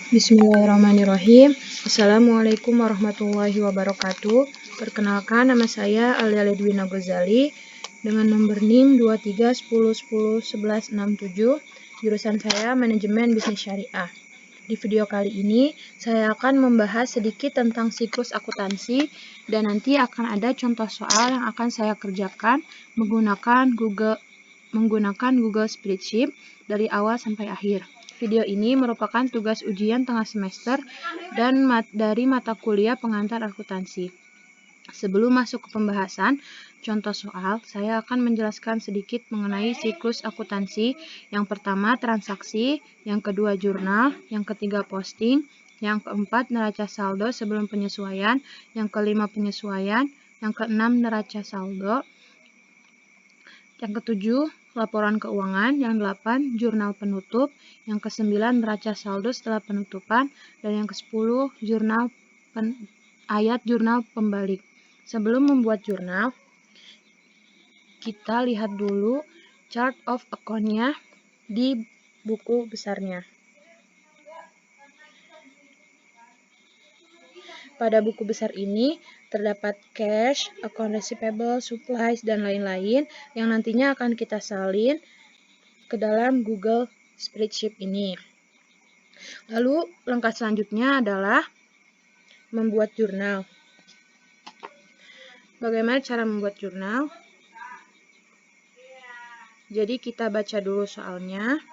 Bismillahirrahmanirrahim. Assalamualaikum warahmatullahi wabarakatuh. Perkenalkan, nama saya Alia Ledwina Ghazali dengan nomor NIM 2310101167. Jurusan saya Manajemen Bisnis Syariah. Di video kali ini, saya akan membahas sedikit tentang siklus akuntansi dan nanti akan ada contoh soal yang akan saya kerjakan menggunakan Google Spreadsheet dari awal sampai akhir. Video ini merupakan tugas ujian tengah semester dan dari mata kuliah pengantar akuntansi. Sebelum masuk ke pembahasan contoh soal, saya akan menjelaskan sedikit mengenai siklus akuntansi. Yang pertama, transaksi, yang kedua, jurnal, yang ketiga, posting, yang keempat, neraca saldo sebelum penyesuaian, yang kelima, penyesuaian, yang keenam, neraca saldo, yang ketujuh, laporan keuangan, yang 8, jurnal penutup, yang ke-9, neraca saldo setelah penutupan, dan yang ke-10, ayat jurnal pembalik. Sebelum membuat jurnal, kita lihat dulu chart of account-nya di buku besarnya. Pada buku besar ini terdapat cash, account receivable, supplies, dan lain-lain yang nantinya akan kita salin ke dalam Google Spreadsheet ini. Lalu langkah selanjutnya adalah membuat jurnal. Bagaimana cara membuat jurnal? Jadi kita baca dulu soalnya.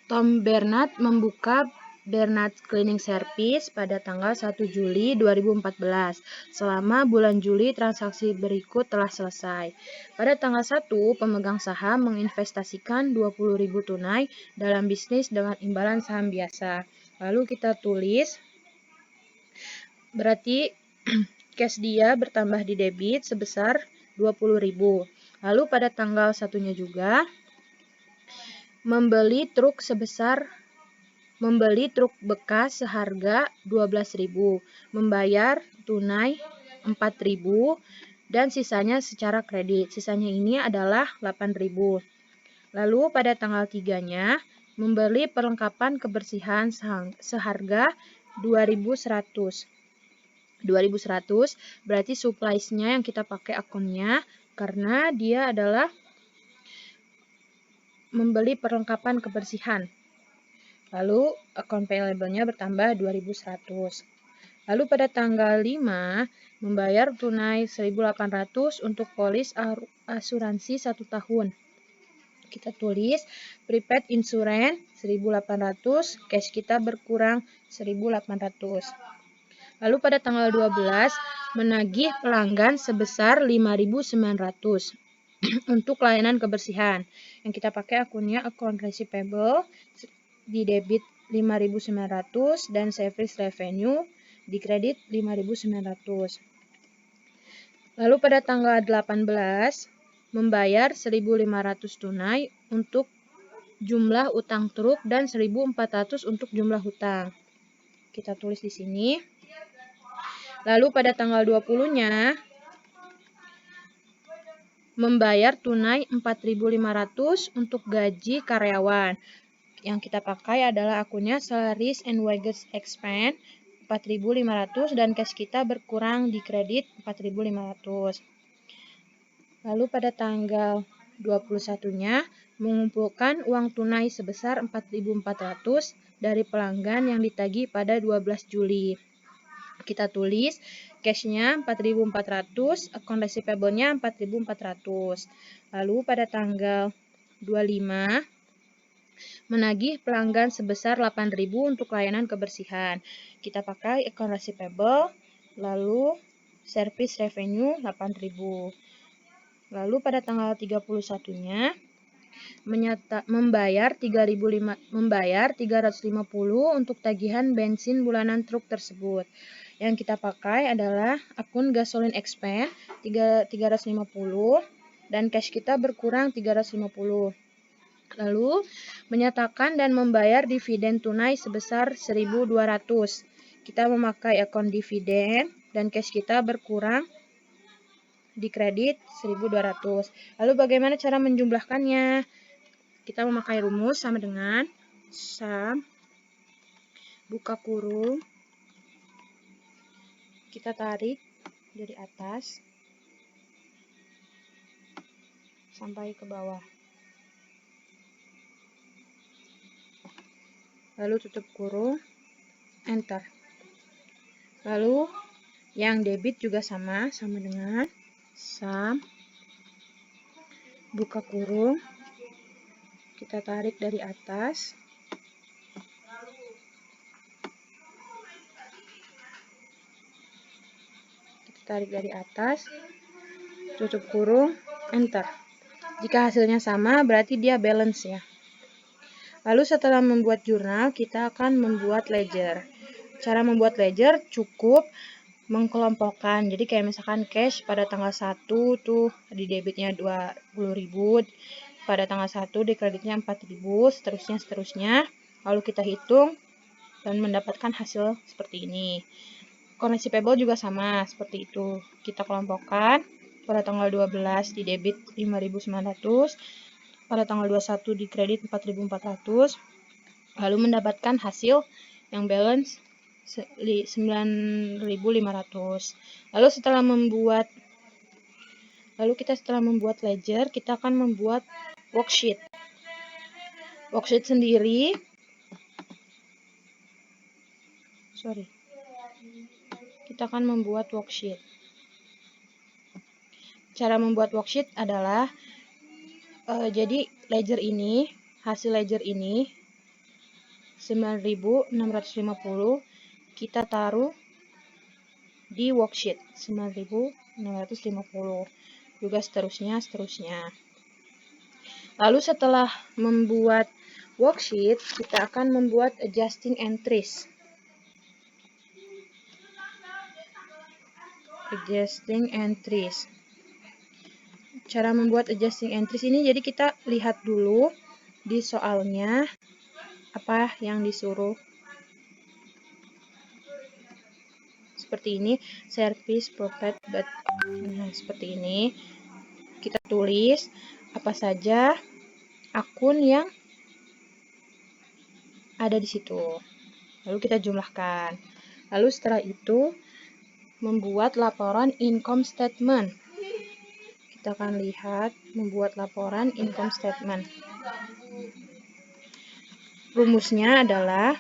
Tom Bernard membuka Bernard Cleaning Service pada tanggal 1 Juli 2014. Selama bulan Juli, transaksi berikut telah selesai. Pada tanggal 1, pemegang saham menginvestasikan 20.000 tunai dalam bisnis dengan imbalan saham biasa. Lalu kita tulis, berarti cash dia bertambah di debit sebesar 20.000. Lalu pada tanggal 1-nya juga, membeli truk bekas seharga 12.000, membayar tunai 4.000 dan sisanya secara kredit. Sisanya ini adalah 8.000. Lalu pada tanggal 3-nya membeli perlengkapan kebersihan seharga 2.100. 2.100 berarti supplies-nya yang kita pakai akunnya karena dia adalah membeli perlengkapan kebersihan. Lalu account payable-nya bertambah 2.100. Lalu pada tanggal 5 membayar tunai 1.800 untuk polis asuransi 1 tahun. Kita tulis prepaid insurance 1.800, cash kita berkurang 1.800. Lalu pada tanggal 12 menagih pelanggan sebesar 5.900 untuk layanan kebersihan. Yang kita pakai akunnya account receivable, di debit 5.900 dan service revenue di kredit 5.900. Lalu pada tanggal 18 membayar 1.500 tunai untuk jumlah utang truk dan 1.400 untuk jumlah hutang. Kita tulis di sini. Lalu pada tanggal 20-nya membayar tunai 4.500 untuk gaji karyawan. Yang kita pakai adalah akunnya salaries and wages expense 4.500 dan cash kita berkurang di kredit 4.500. Lalu pada tanggal 21-nya mengumpulkan uang tunai sebesar 4.400 dari pelanggan yang ditagih pada 12 Juli. Kita tulis cash-nya 4.400, account receivable-nya 4.400. Lalu pada tanggal 25 menagih pelanggan sebesar 8.000 untuk layanan kebersihan. Kita pakai account receivable, lalu service revenue 8.000. Lalu pada tanggal 31-nya membayar 350 untuk tagihan bensin bulanan truk tersebut. Yang kita pakai adalah akun gasoline expense 350 dan cash kita berkurang 350. Lalu menyatakan dan membayar dividen tunai sebesar 1.200. Kita memakai akun dividen dan cash kita berkurang di kredit 1.200. Lalu bagaimana cara menjumlahkannya? Kita memakai rumus sama dengan sum, buka kurung, kita tarik dari atas sampai ke bawah. Lalu tutup kurung, enter. Lalu yang debit juga sama dengan sum, buka kurung, kita tarik dari atas, tutup kurung, enter. Jika hasilnya sama, berarti dia balance ya. Lalu setelah membuat jurnal, kita akan membuat ledger. Cara membuat ledger cukup mengkelompokkan. Jadi kayak misalkan cash pada tanggal 1 tuh di debitnya 20.000, pada tanggal 1 di kreditnya 4.000, seterusnya. Lalu kita hitung dan mendapatkan hasil seperti ini. Koneksi payable juga sama seperti itu. Kita kelompokkan pada tanggal 12 di debit 5.900, pada tanggal 21 di kredit 4.400, lalu mendapatkan hasil yang balance 9.500. Lalu setelah membuat ledger, kita akan membuat worksheet. Worksheet sendiri, kita akan membuat worksheet. Cara membuat worksheet adalah jadi hasil ledger ini 9.650 kita taruh di worksheet 9.650, juga seterusnya. Lalu setelah membuat worksheet, kita akan membuat adjusting entries. Cara membuat adjusting entries ini, jadi kita lihat dulu di soalnya apa yang disuruh. Seperti ini, service profit, seperti ini. Kita tulis apa saja akun yang ada di situ. Lalu kita jumlahkan. Lalu setelah itu membuat laporan income statement. Kita akan lihat membuat laporan income statement. Rumusnya adalah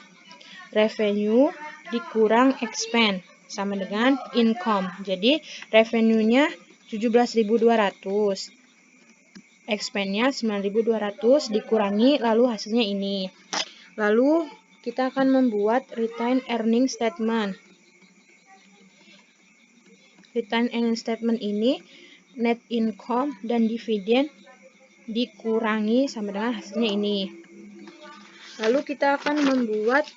revenue dikurang expense sama dengan income. Jadi revenue-nya 17.200. Expense-nya 9.200 dikurangi, lalu hasilnya ini. Lalu kita akan membuat retained earning statement. Retained earning statement ini net income dan dividen dikurangi sama dengan hasilnya ini. Lalu kita akan membuat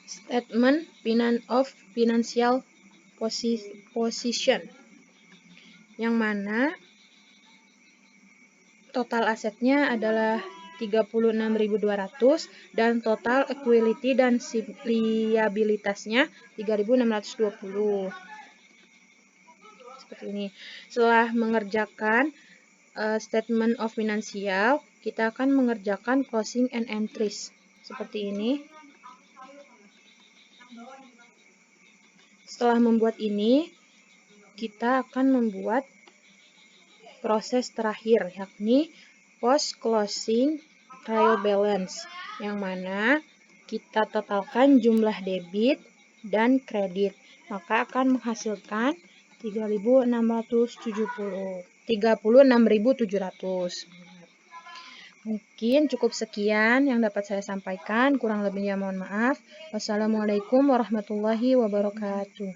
statement of financial position, yang mana total asetnya adalah 36.200 dan total equity dan liabilitasnya 3.620. Seperti ini. Setelah mengerjakan statement of financial, kita akan mengerjakan closing and entries. Seperti ini. Setelah membuat ini, kita akan membuat proses terakhir, yakni post closing trial balance, yang mana kita totalkan jumlah debit dan kredit, maka akan menghasilkan 36.700. Mungkin cukup sekian yang dapat saya sampaikan, kurang lebihnya mohon maaf. Wassalamualaikum warahmatullahi wabarakatuh.